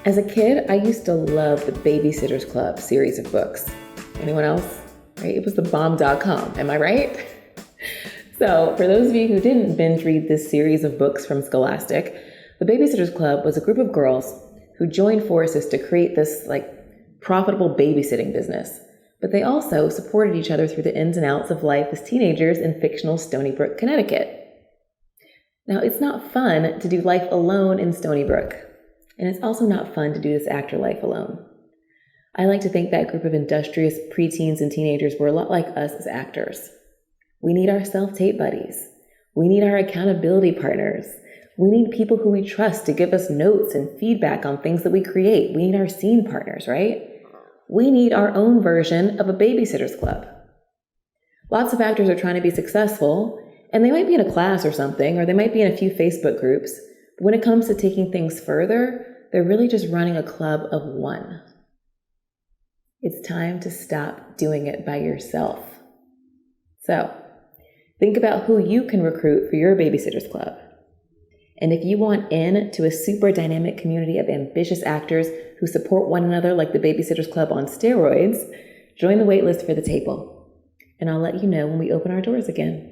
As a kid, I used to love the Babysitters Club series of books. Anyone else? Right? It was the bomb.com, am I right? So, for those of you who didn't binge read this series of books from Scholastic, the Babysitters Club was a group of girls who joined forces to create this profitable babysitting business. But they also supported each other through the ins and outs of life as teenagers in fictional Stony Brook, Connecticut. Now, it's not fun to do life alone in Stony Brook. And it's also not fun to do this actor life alone. I like to think that group of industrious preteens and teenagers were a lot like us as actors. We need our self-tape buddies. We need our accountability partners. We need people who we trust to give us notes and feedback on things that we create. We need our scene partners, right? We need our own version of a Babysitters Club. Lots of actors are trying to be successful, and they might be in a class or something, or they might be in a few Facebook groups. But when it comes to taking things further, they're really just running a club of one. It's time to stop doing it by yourself. So, think about who you can recruit for your Babysitters Club. And if you want in to a super dynamic community of ambitious actors who support one another like the Babysitters Club on steroids, join the waitlist for the table. And I'll let you know when we open our doors again.